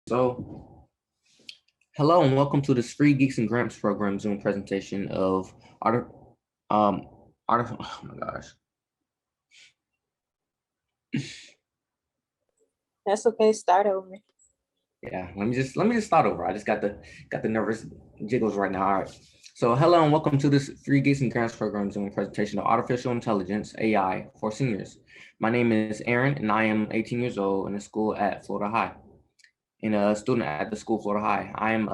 So, hello and welcome to this free Geeks and Gramps program Zoom presentation of um oh my gosh. That's okay. Start over. Yeah, let me just start over. I just got the nervous jiggles right now. All right. So, hello and welcome to this free Geeks and Gramps program Zoom presentation of artificial intelligence (AI) for seniors. My name is Aaron and I am 18 years old in a school at Florida High. And a student at the school Florida High. I am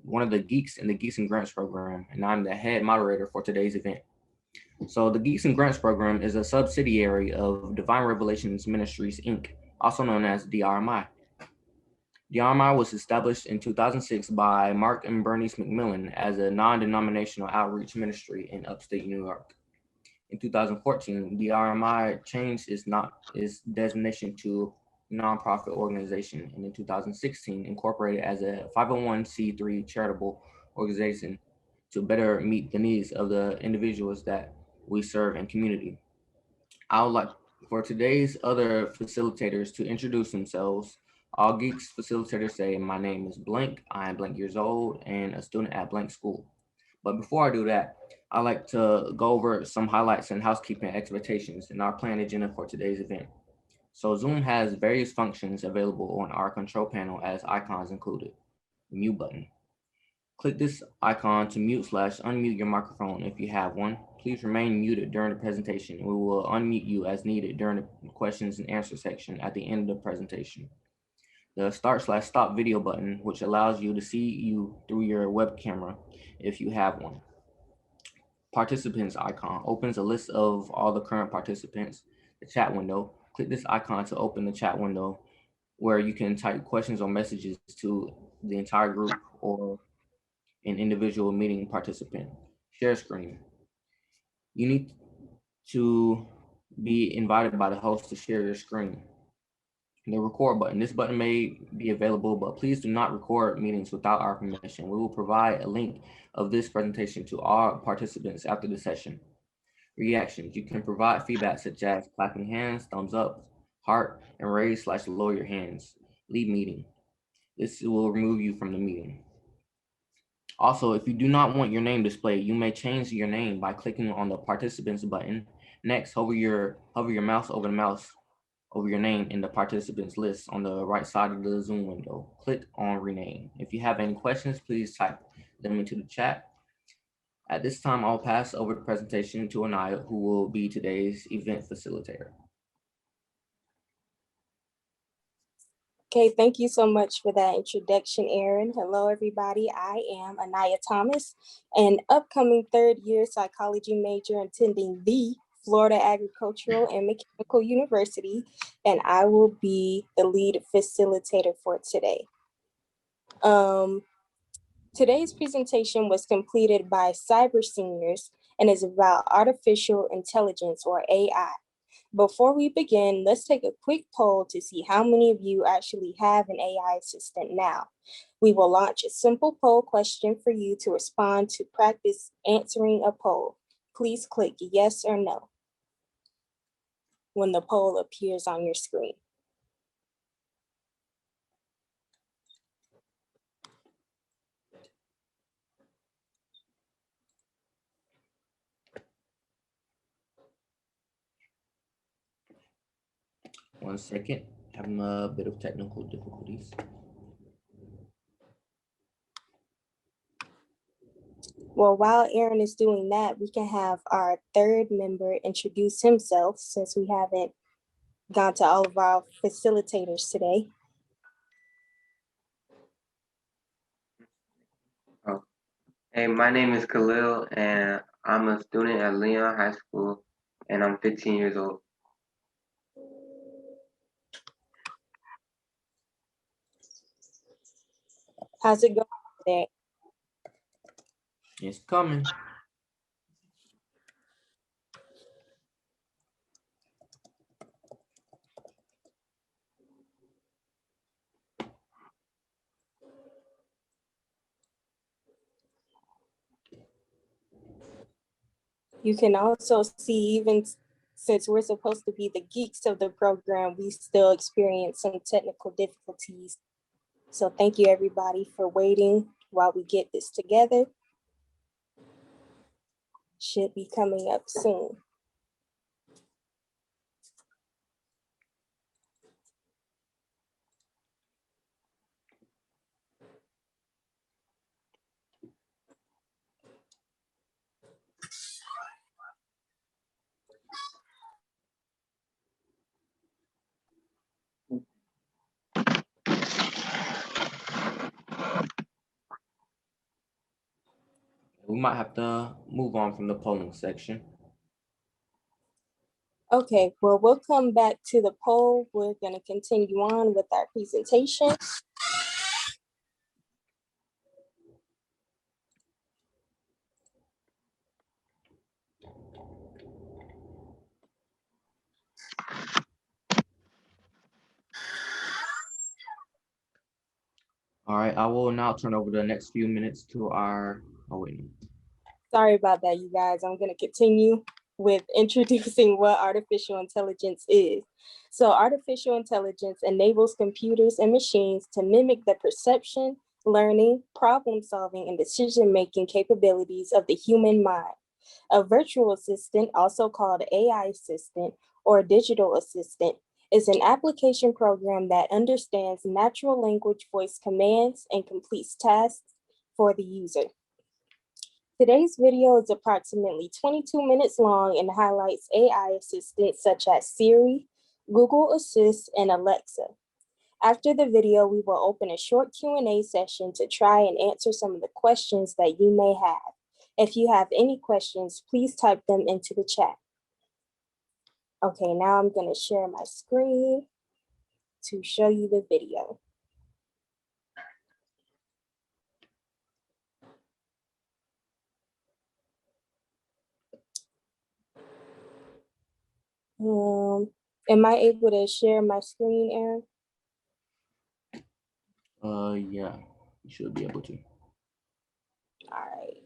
one of the geeks in the Geeks and Grants program, and I'm the head moderator for today's event. So the Geeks and Grants program is a subsidiary of Divine Revelations Ministries, Inc., also known as DRMI. DRMI was established in 2006 by Mark and Bernice McMillan as a non-denominational outreach ministry in upstate New York. In 2014, DRMI changed its designation to nonprofit organization, and in 2016 incorporated as a 501c3 charitable organization to better meet the needs of the individuals that we serve and community. I would like for today's other facilitators to introduce themselves. All Geeks facilitators say, my name is blank, I am blank years old and a student at blank school. But before I do that, I like to go over some highlights and housekeeping expectations in our planned agenda for today's event. So Zoom has various functions available on our control panel as icons included. Mute button. Click this icon to mute/unmute your microphone if you have one. Please remain muted during the presentation. We will unmute you as needed during the questions and answer section at the end of the presentation. The start/stop video button, which allows you to see you through your web camera if you have one. Participants icon opens a list of all the current participants. The chat window. Click this icon to open the chat window where you can type questions or messages to the entire group or an individual meeting participant. Share screen. You need to be invited by the host to share your screen. The record button. This button may be available, but please do not record meetings without our permission. We will provide a link of this presentation to all participants after the session. Reactions. You can provide feedback such as clapping hands, thumbs up, heart, and raise/lower your hands. Leave meeting. This will remove you from the meeting. Also, if you do not want your name displayed, you may change your name by clicking on the participants button. Next, hover your mouse over your name in the participants list on the right side of the Zoom window. Click on rename. If you have any questions, please type them into the chat. At this time, I'll pass over the presentation to Anaya, who will be today's event facilitator. Okay, thank you so much for that introduction, Aaron. Hello, everybody. I am Anaya Thomas, an upcoming third-year psychology major attending the Florida Agricultural and Mechanical University, and I will be the lead facilitator for today. Today's presentation was completed by cyber seniors and is about artificial intelligence, or AI. Before we begin, let's take a quick poll to see how many of you actually have an AI assistant now. We will launch a simple poll question for you to respond to practice answering a poll. Please click yes or no when the poll appears on your screen. One second, having a bit of technical difficulties. Well, while Aaron is doing that, we can have our third member introduce himself since we haven't gone to all of our facilitators today. Hey, my name is Khalil, and I'm a student at Leon High School, and I'm 15 years old. How's it going today? It's coming. You can also see, even since we're supposed to be the geeks of the program, we still experience some technical difficulties. So thank you everybody for waiting while we get this together. Should be coming up soon. We might have to move on from the polling section. Okay, well, we'll come back to the poll. We're going to continue on with our presentation. All right, I will now turn over the next few minutes to our, oh wait. Sorry about that, you guys. I'm going to continue with introducing what artificial intelligence is. So artificial intelligence enables computers and machines to mimic the perception, learning, problem solving, and decision-making capabilities of the human mind. A virtual assistant, also called AI assistant or digital assistant, is an application program that understands natural language voice commands and completes tasks for the user. Today's video is approximately 22 minutes long and highlights AI assistants such as Siri, Google Assist, and Alexa. After the video, we will open a short Q&A session to try and answer some of the questions that you may have. If you have any questions, please type them into the chat. Okay, now I'm going to share my screen to show you the video. Am I able to share my screen, Aaron? Yeah, you should be able to. All right.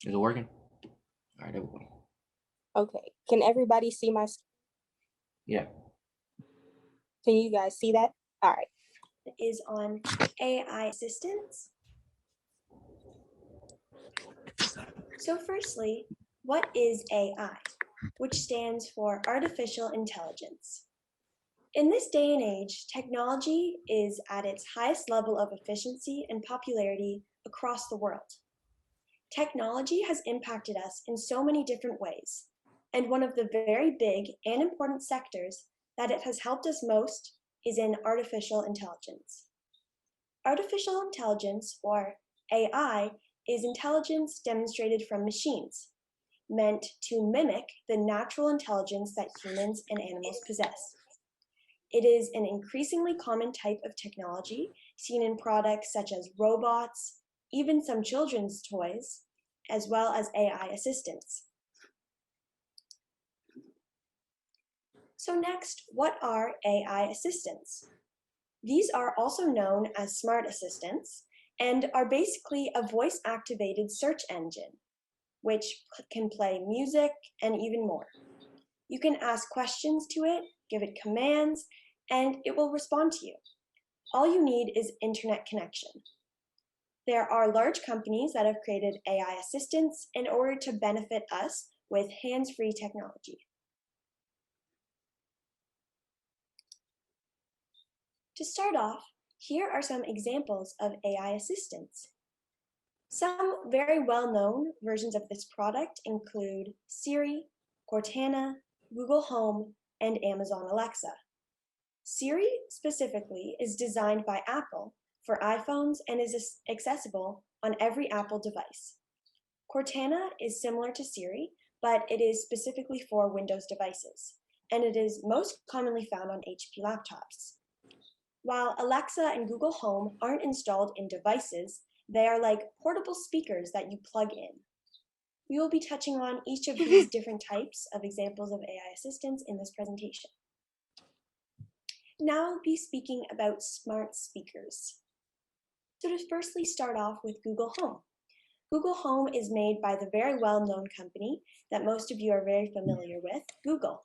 Is it working? All right, there we go. Okay, can everybody see my screen? Yeah. Can you guys see that? All right. Is on AI assistants. So firstly, what is AI, which stands for artificial intelligence? In this day and age, technology is at its highest level of efficiency and popularity across the world. Technology has impacted us in so many different ways, and one of the very big and important sectors that it has helped us most is in artificial intelligence. Artificial intelligence, or AI, is intelligence demonstrated from machines, meant to mimic the natural intelligence that humans and animals possess. It is an increasingly common type of technology seen in products such as robots, even some children's toys, as well as AI assistants. So next, what are AI assistants? These are also known as smart assistants and are basically a voice-activated search engine, which can play music and even more. You can ask questions to it, give it commands, and it will respond to you. All you need is internet connection. There are large companies that have created AI assistants in order to benefit us with hands-free technology. To start off, here are some examples of AI assistants. Some very well-known versions of this product include Siri, Cortana, Google Home, and Amazon Alexa. Siri specifically is designed by Apple for iPhones and is accessible on every Apple device. Cortana is similar to Siri, but it is specifically for Windows devices, and it is most commonly found on HP laptops. While Alexa and Google Home aren't installed in devices, they are like portable speakers that you plug in. We will be touching on each of these different types of examples of AI assistants in this presentation. Now I'll be speaking about smart speakers. So to firstly start off with Google Home. Google Home is made by the very well-known company that most of you are very familiar with, Google.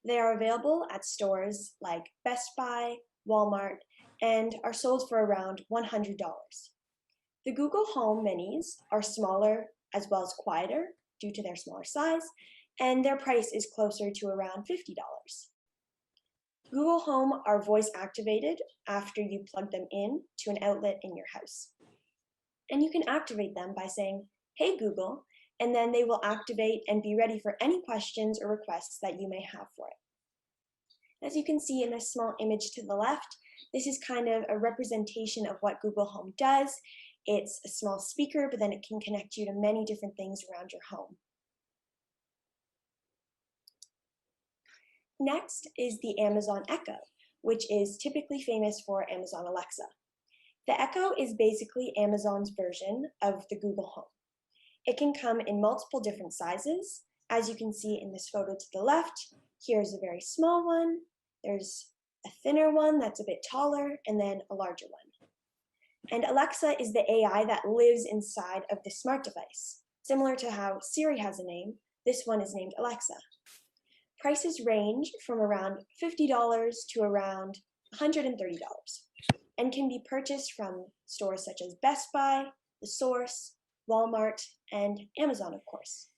They are available at stores like Best Buy, Walmart, and are sold for around $100. The Google Home Minis are smaller as well as quieter due to their smaller size, and their price is closer to around $50. Google Home are voice activated after you plug them in to an outlet in your house. And you can activate them by saying, "Hey Google," and then they will activate and be ready for any questions or requests that you may have for it. As you can see in this small image to the left, this is kind of a representation of what Google Home does. It's a small speaker, but then it can connect you to many different things around your home. Next is the Amazon Echo, which is typically famous for Amazon Alexa. The Echo is basically Amazon's version of the Google Home. It can come in multiple different sizes. As you can see in this photo to the left, here's a very small one, there's a thinner one that's a bit taller, and then a larger one. And Alexa is the AI that lives inside of the smart device. Similar to how Siri has a name, this one is named Alexa. Prices range from around $50 to around $130 and can be purchased from stores such as Best Buy, The Source, Walmart, and Amazon, of course.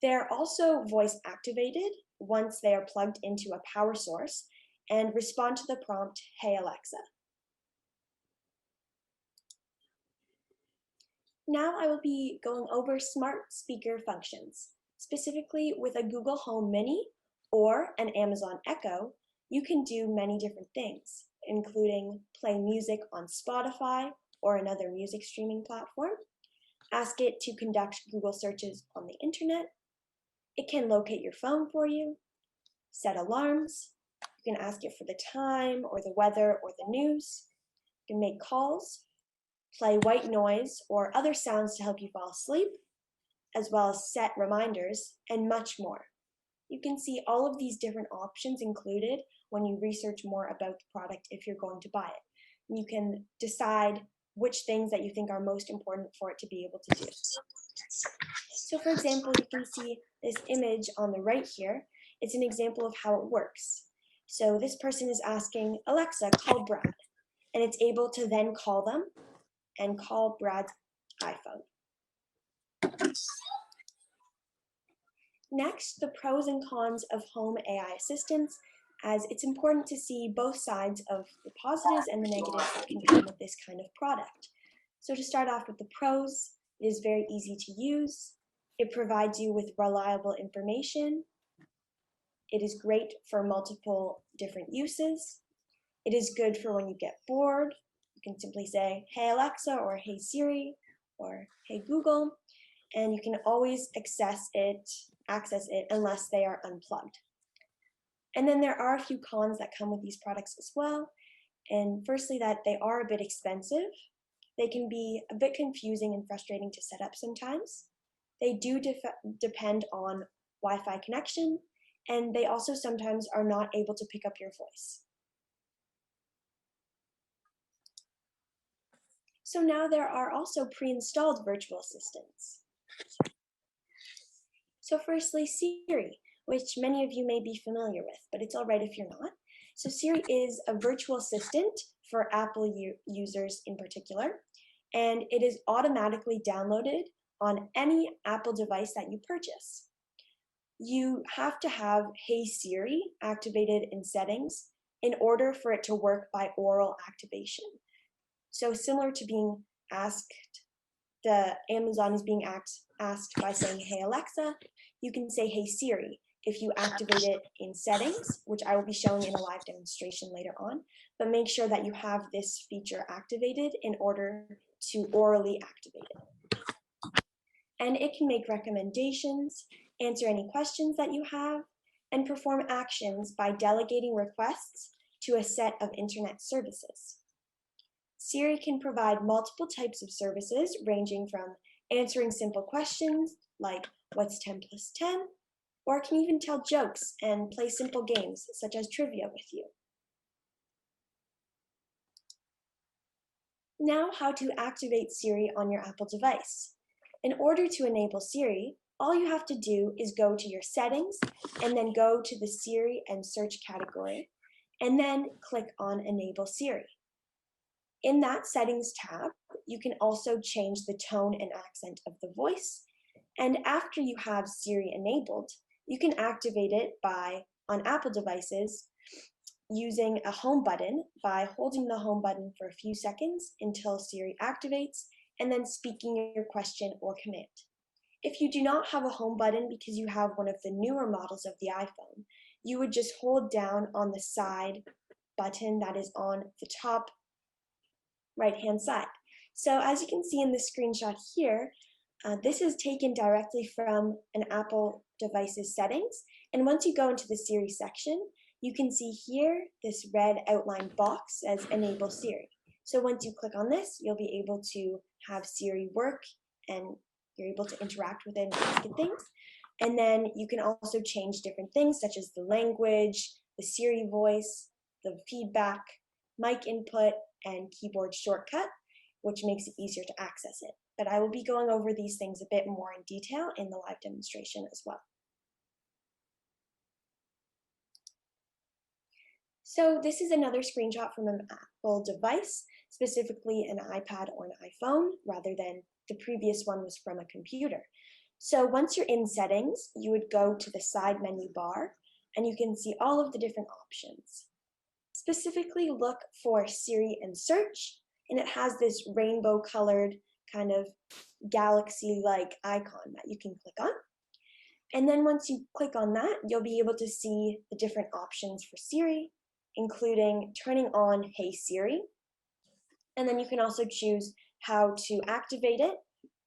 They're also voice activated once they are plugged into a power source and respond to the prompt, "Hey Alexa." Now I will be going over smart speaker functions. Specifically with a Google Home Mini or an Amazon Echo, you can do many different things, including play music on Spotify or another music streaming platform, ask it to conduct Google searches on the internet, it can locate your phone for you, set alarms, you can ask it for the time or the weather or the news, you can make calls, play white noise or other sounds to help you fall asleep, as well as set reminders, and much more. You can see all of these different options included when you research more about the product if you're going to buy it. And you can decide which things that you think are most important for it to be able to do. So for example, you can see this image on the right here. It's an example of how it works. So this person is asking, "Alexa, call Brad," and it's able to then call them and call Brad's iPhone. Next, the pros and cons of home AI assistants, as it's important to see both sides of the positives and the negatives that can come with this kind of product. So to start off with the pros, it is very easy to use. It provides you with reliable information. It is great for multiple different uses. It is good for when you get bored. You can simply say, "Hey Alexa," or "Hey Siri," or "Hey Google," and you can always access it unless they are unplugged. And then there are a few cons that come with these products as well. And firstly, that they are a bit expensive. They can be a bit confusing and frustrating to set up sometimes. They do depend on Wi-Fi connection, and they also sometimes are not able to pick up your voice. So now there are also pre-installed virtual assistants. So firstly, Siri, which many of you may be familiar with, but it's all right if you're not. So Siri is a virtual assistant for Apple users in particular, and it is automatically downloaded on any Apple device that you purchase. You have to have Hey Siri activated in settings in order for it to work by oral activation. So similar to being asked, the Amazon is being asked by saying, "Hey Alexa," you can say, "Hey Siri," if you activate it in settings, which I will be showing in a live demonstration later on, but make sure that you have this feature activated in order to orally activate it. And it can make recommendations, answer any questions that you have, and perform actions by delegating requests to a set of internet services. Siri can provide multiple types of services ranging from answering simple questions like "What's 10 plus 10?" or it can even tell jokes and play simple games such as trivia with you. Now, how to activate Siri on your Apple device. In order to enable Siri, all you have to do is go to your settings and then go to the Siri and search category, and then click on Enable Siri. In that settings tab, you can also change the tone and accent of the voice. And after you have Siri enabled, you can activate it by, on Apple devices, using a home button by holding the home button for a few seconds until Siri activates, and then speaking your question or command. If you do not have a home button because you have one of the newer models of the iPhone, you would just hold down on the side button that is on the top right-hand side. So as you can see in the screenshot here, this is taken directly from an Apple device's settings. And once you go into the Siri section, you can see here this red outline box says Enable Siri. So once you click on this, you'll be able to have Siri work and you're able to interact with it and ask it things. And then you can also change different things such as the language, the Siri voice, the feedback, mic input, and keyboard shortcut, which makes it easier to access it. But I will be going over these things a bit more in detail in the live demonstration as well. So this is another screenshot from an Apple device, specifically an iPad or an iPhone, rather than the previous one was from a computer. So once you're in settings, you would go to the side menu bar and you can see all of the different options. Specifically look for Siri and search, and it has this rainbow colored kind of galaxy-like icon that you can click on. And then once you click on that, you'll be able to see the different options for Siri, including turning on Hey Siri. And then you can also choose how to activate it,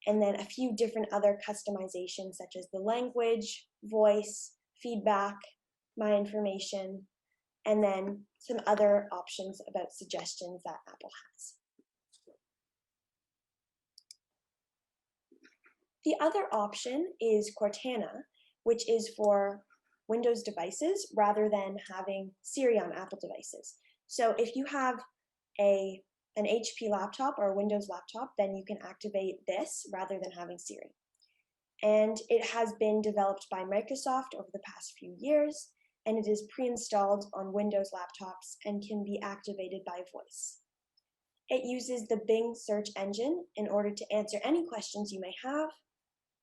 and then a few different other customizations such as the language, voice, feedback, my information, and then some other options about suggestions that Apple has. The other option is Cortana, which is for Windows devices rather than having Siri on Apple devices. So if you have an HP laptop or a Windows laptop, then you can activate this rather than having Siri. And it has been developed by Microsoft over the past few years, and it is pre-installed on Windows laptops and can be activated by voice. It uses the Bing search engine in order to answer any questions you may have,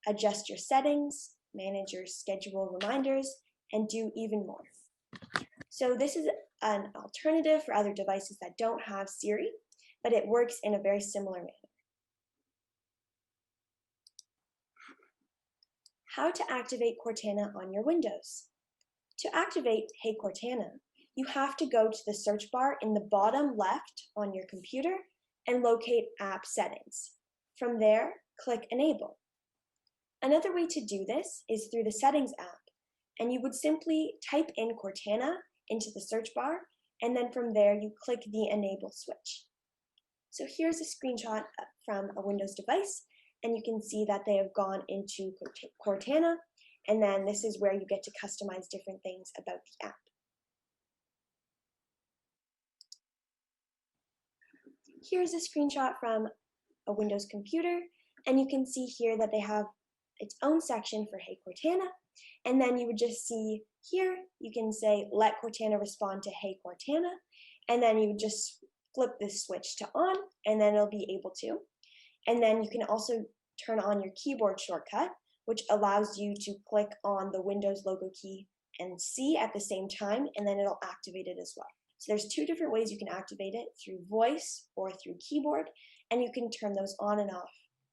adjust your settings, manage your schedule reminders, and do even more. So this is an alternative for other devices that don't have Siri, but it works in a very similar manner. How to activate Cortana on your Windows. To activate Hey Cortana, you have to go to the search bar in the bottom left on your computer and locate App Settings. From there, click Enable. Another way to do this is through the Settings app, and you would simply type in Cortana into the search bar, and then from there you click the Enable switch. So here's a screenshot from a Windows device, and you can see that they have gone into Cortana, and then this is where you get to customize different things about the app. Here's a screenshot from a Windows computer, and you can see here that they have its own section for Hey Cortana, and then you would just see here, you can say, let Cortana respond to Hey Cortana, and then you would just flip this switch to on, and then it'll be able to. And then you can also turn on your keyboard shortcut, which allows you to click on the Windows logo key and C at the same time, and then it'll activate it as well. So there's two different ways you can activate it, through voice or through keyboard, and you can turn those on and off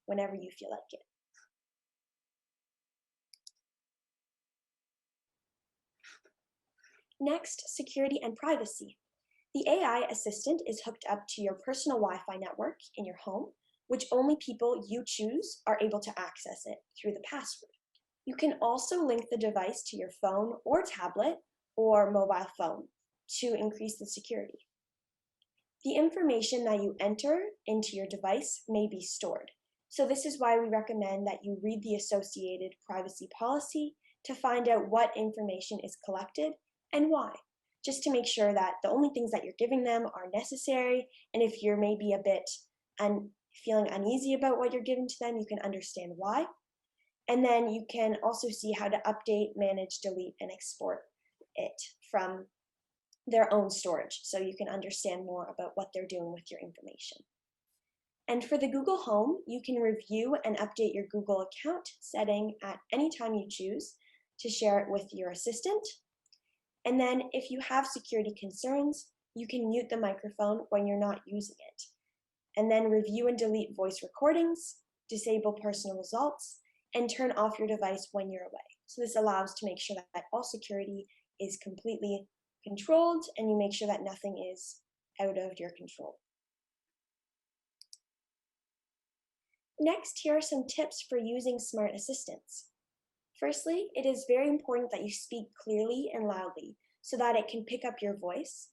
whenever you feel like it. Next, security and privacy. The AI assistant is hooked up to your personal Wi-Fi network in your home, which only people you choose are able to access it through the password. You can also link the device to your phone or tablet or mobile phone to increase the security. The information that you enter into your device may be stored. So this is why we recommend that you read the associated privacy policy to find out what information is collected and why, just to make sure that the only things that you're giving them are necessary, and if you're maybe a bit feeling uneasy about what you're giving to them, you can understand why. And then you can also see how to update, manage, delete, and export it from their own storage, so you can understand more about what they're doing with your information. And for the Google Home, you can review and update your Google account setting at any time you choose to share it with your assistant. And then if you have security concerns, you can mute the microphone when you're not using it. And then review and delete voice recordings, disable personal results, and turn off your device when you're away. So this allows to make sure that all security is completely controlled and you make sure that nothing is out of your control. Next, here are some tips for using smart assistants. Firstly, it is very important that you speak clearly and loudly so that it can pick up your voice.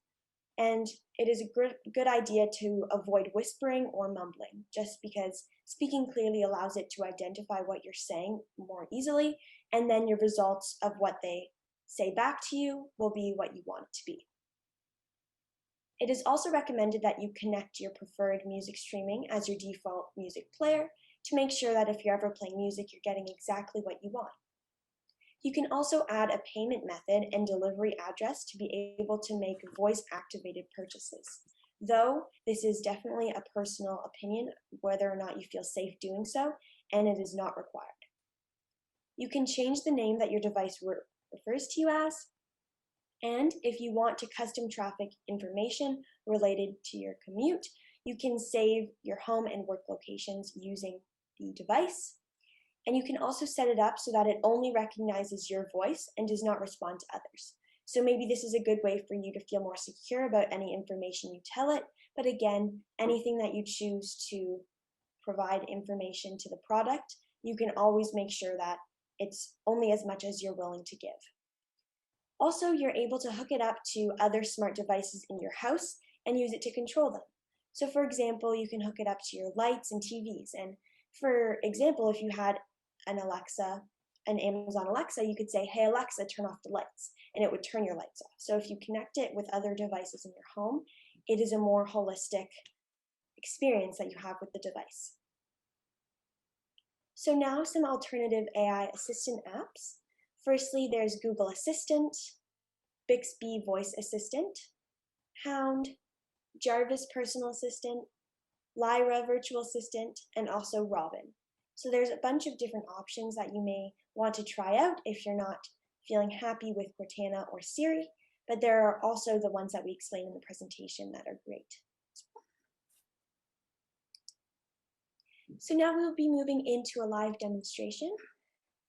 And it is a good idea to avoid whispering or mumbling, just because speaking clearly allows it to identify what you're saying more easily, and then your results of what they say back to you will be what you want it to be. It is also recommended that you connect your preferred music streaming as your default music player to make sure that if you're ever playing music, you're getting exactly what you want. You can also add a payment method and delivery address to be able to make voice-activated purchases, though this is definitely a personal opinion whether or not you feel safe doing so, and it is not required. You can change the name that your device refers to you as, and if you want to custom traffic information related to your commute, you can save your home and work locations using the device. And you can also set it up so that it only recognizes your voice and does not respond to others. So maybe this is a good way for you to feel more secure about any information you tell it. But again, anything that you choose to provide information to the product, you can always make sure that it's only as much as you're willing to give. Also, you're able to hook it up to other smart devices in your house and use it to control them. So for example, you can hook it up to your lights and TVs. And for example, if you had an Amazon Alexa, you could say, hey Alexa, turn off the lights, and it would turn your lights off. So if you connect it with other devices in your home, it is a more holistic experience that you have with the device. So now some alternative AI assistant apps. Firstly, there's Google Assistant, Bixby Voice Assistant, Hound, Jarvis Personal Assistant, Lyra Virtual Assistant, and also Robin. So there's a bunch of different options that you may want to try out if you're not feeling happy with Cortana or Siri, but there are also the ones that we explain in the presentation that are great. So now we'll be moving into a live demonstration.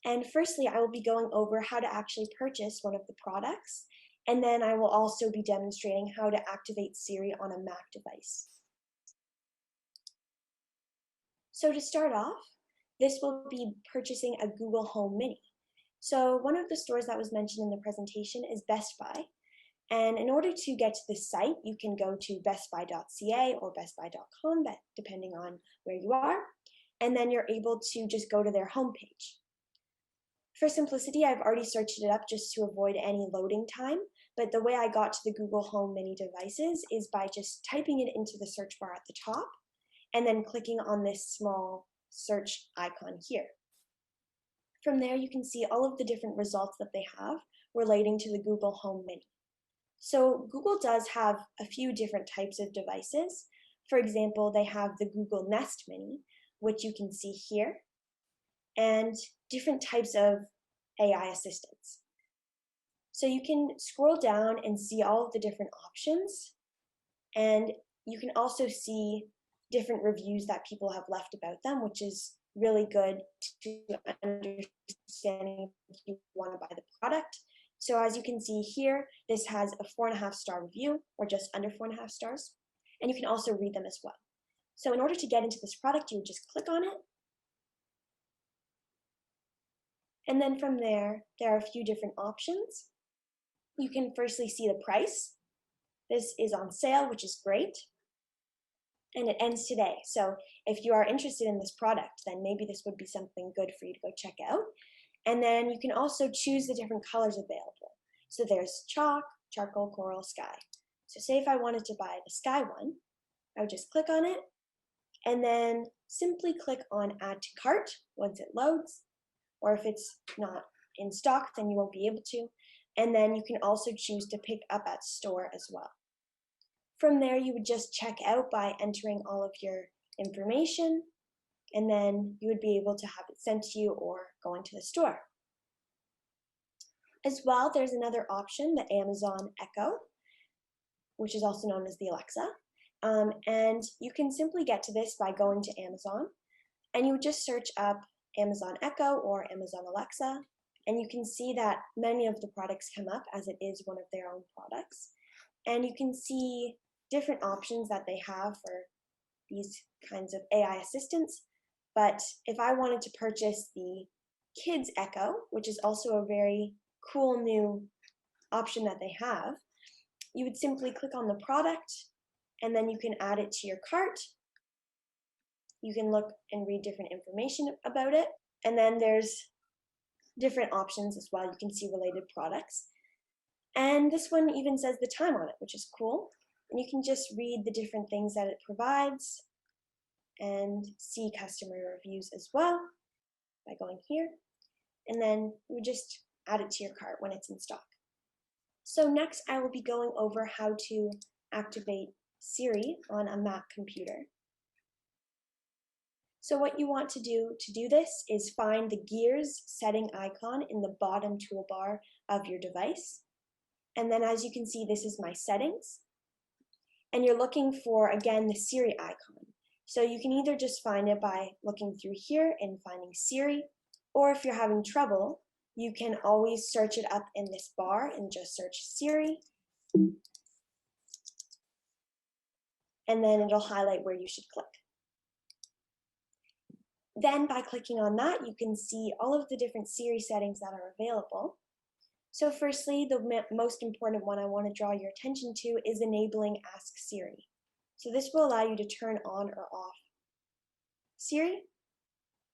And firstly, I will be going over how to actually purchase one of the products, and then I will also be demonstrating how to activate Siri on a Mac device. So to start off, this will be purchasing a Google Home Mini. So one of the stores that was mentioned in the presentation is Best Buy. And in order to get to this site, you can go to bestbuy.ca or bestbuy.com, depending on where you are. And then you're able to just go to their homepage. For simplicity, I've already searched it up just to avoid any loading time. But the way I got to the Google Home Mini devices is by just typing it into the search bar at the top and then clicking on this small search icon here. From there, you can see all of the different results that they have relating to the Google Home Mini. So Google does have a few different types of devices. For example, they have the Google Nest Mini, which you can see here, and different types of AI assistants. So you can scroll down and see all of the different options, and you can also see different reviews that people have left about them, which is really good to understanding if you want to buy the product. So as you can see here, this has a 4.5-star review, or just under 4.5 stars, and you can also read them as well. So in order to get into this product, you would just click on it. And then from there, there are a few different options. You can firstly see the price. This is on sale, which is great. And it ends today. So if you are interested in this product, then maybe this would be something good for you to go check out. And then you can also choose the different colors available. So there's chalk, charcoal, coral, sky. So say if I wanted to buy the sky one, I would just click on it, and then simply click on Add to Cart once it loads, or if it's not in stock, then you won't be able to. And then you can also choose to pick up at store as well. From there, you would just check out by entering all of your information, and then you would be able to have it sent to you or go into the store. As well, there's another option, the Amazon Echo, which is also known as the Alexa. And you can simply get to this by going to Amazon, and you would just search up Amazon Echo or Amazon Alexa, and you can see that many of the products come up as it is one of their own products. And you can see different options that they have for these kinds of AI assistants. But if I wanted to purchase the Kids Echo, which is also a very cool new option that they have, you would simply click on the product, and then you can add it to your cart. You can look and read different information about it. And then there's different options as well. You can see related products. And this one even says the time on it, which is cool. And you can just read the different things that it provides and see customer reviews as well by going here. And then you just add it to your cart when it's in stock. So next I will be going over how to activate Siri on a Mac computer. So what you want to do this is find the gears setting icon in the bottom toolbar of your device. And then as you can see, this is my settings. And you're looking for, again, the Siri icon. So you can either just find it by looking through here and finding Siri, or if you're having trouble, you can always search it up in this bar and just search Siri. And then it'll highlight where you should click. Then by clicking on that, you can see all of the different Siri settings that are available. So firstly, the most important one I want to draw your attention to is enabling Ask Siri. So this will allow you to turn on or off Siri.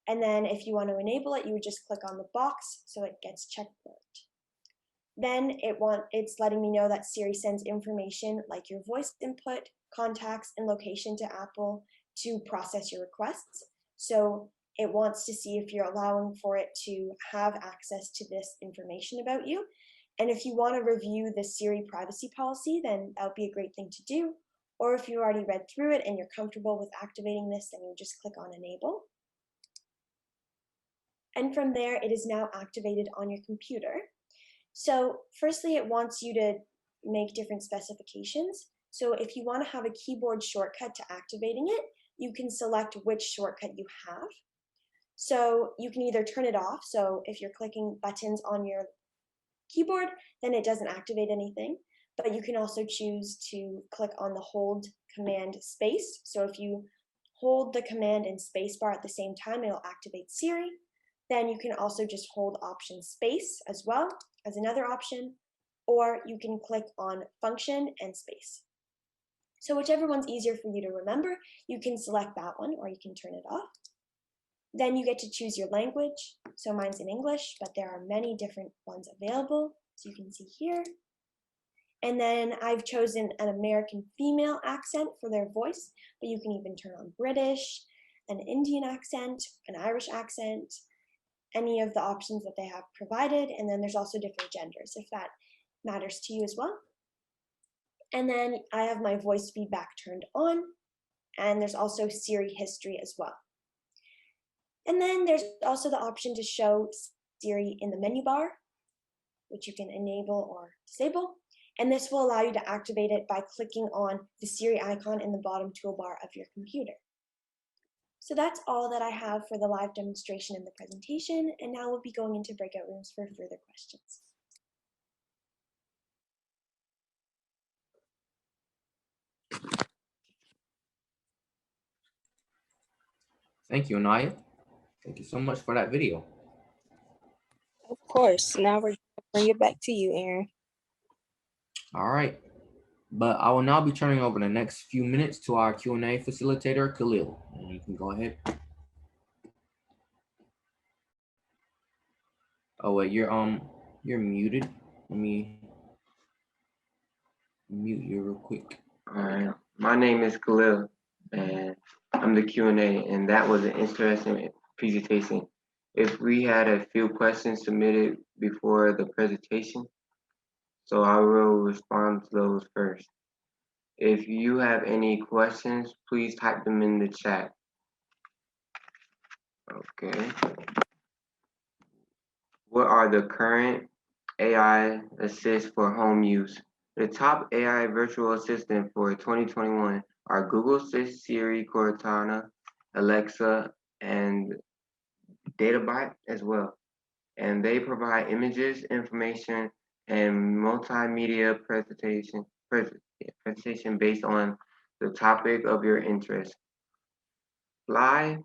And then if you want to enable it, you would just click on the box so it gets checkmarked. Then it's letting me know that Siri sends information like your voice input, contacts, and location to Apple to process your requests. So it wants to see if you're allowing for it to have access to this information about you. And if you want to review the Siri privacy policy, then that would be a great thing to do. Or if you already read through it and you're comfortable with activating this, then you just click on Enable. And from there, it is now activated on your computer. So firstly, it wants you to make different specifications. So if you want to have a keyboard shortcut to activating it, you can select which shortcut you have. So you can either turn it off. So if you're clicking buttons on your keyboard, then it doesn't activate anything. But you can also choose to click on the hold command space. So if you hold the command and space bar at the same time, it'll activate Siri. Then you can also just hold option space as well as another option, or you can click on function and space. So whichever one's easier for you to remember, you can select that one or you can turn it off. Then you get to choose your language. So mine's in English, but there are many different ones available. So you can see here. And then I've chosen an American female accent for their voice, but you can even turn on British, an Indian accent, an Irish accent, any of the options that they have provided. And then there's also different genders if that matters to you as well. And then I have my voice feedback turned on, and there's also Siri history as well. And then there's also the option to show Siri in the menu bar, which you can enable or disable. And this will allow you to activate it by clicking on the Siri icon in the bottom toolbar of your computer. So that's all that I have for the live demonstration and the presentation, and now we'll be going into breakout rooms for further questions. Thank you, Anaya. Thank you so much for that video. Of course. Now we're going to bring it back to you, Aaron. All right. But I will now be turning over the next few minutes to our Q&A facilitator, Khalil. And you can go ahead. Oh wait, you're muted. Let me mute you real quick. All right. My name is Khalil. and I'm the Q&A, and that was an interesting presentation. If we had a few questions submitted before the presentation, so I will respond to those first. If you have any questions, please type them in the chat. Okay. What are the current AI assists for home use? The top AI virtual assistant for 2021 are Google Assist, Siri, Cortana, Alexa, and Databot as well. And they provide images, information, and multimedia presentation based on the topic of your interest. Fly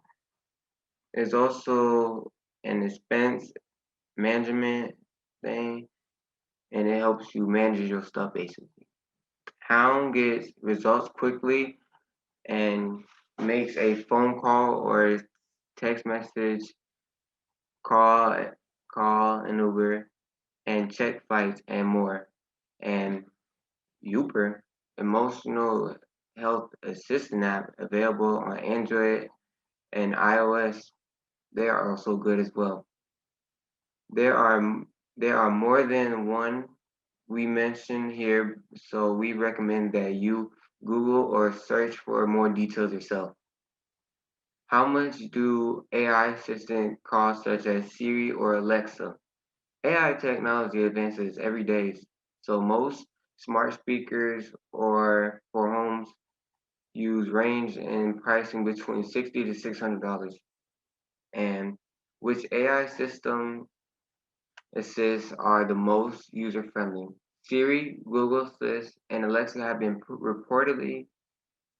is also an expense management thing, and it helps you manage your stuff basically. Hound gets results quickly and makes a phone call or text message, call, an Uber, and check flights and more. And Uber, emotional health assistant app available on Android and iOS, they are also good as well. There are more than one we mentioned here, so we recommend that you Google or search for more details yourself. How much do AI assistants cost, such as Siri or Alexa? AI technology advances every day, so most smart speakers or for homes use range in pricing between $60 to $600. And which AI system assists are the most user-friendly? Siri, Google Assist, and Alexa have been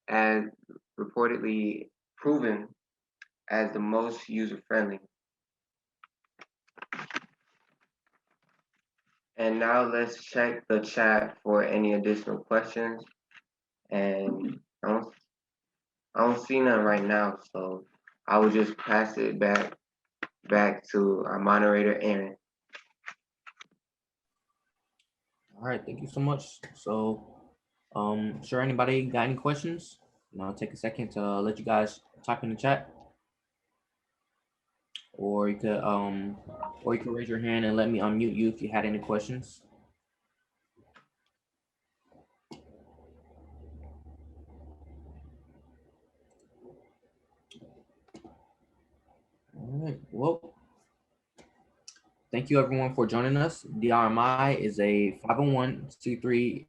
as reportedly proven as the most user-friendly. And now let's check the chat for any additional questions. And I don't see none right now, so I will just pass it back to our moderator, Aaron. All right, thank you so much. So, sure, anybody got any questions? And I'll take a second to let you guys type in the chat, or you could raise your hand and let me unmute you if you had any questions. All right. Well, thank you everyone for joining us. DRMI is a 501c3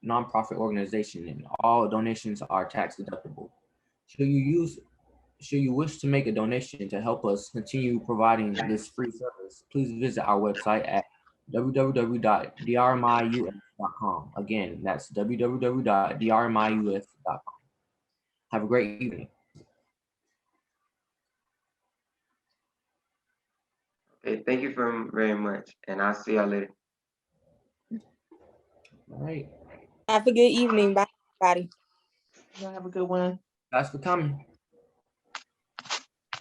nonprofit organization, and all donations are tax deductible. Should you wish to make a donation to help us continue providing this free service, please visit our website at www.drmius.com. Again, that's www.drmius.com. Have a great evening. Okay, thank you very much, and I'll see y'all later. All right. Have a good evening. Bye, everybody. Y'all have a good one. Thanks for coming.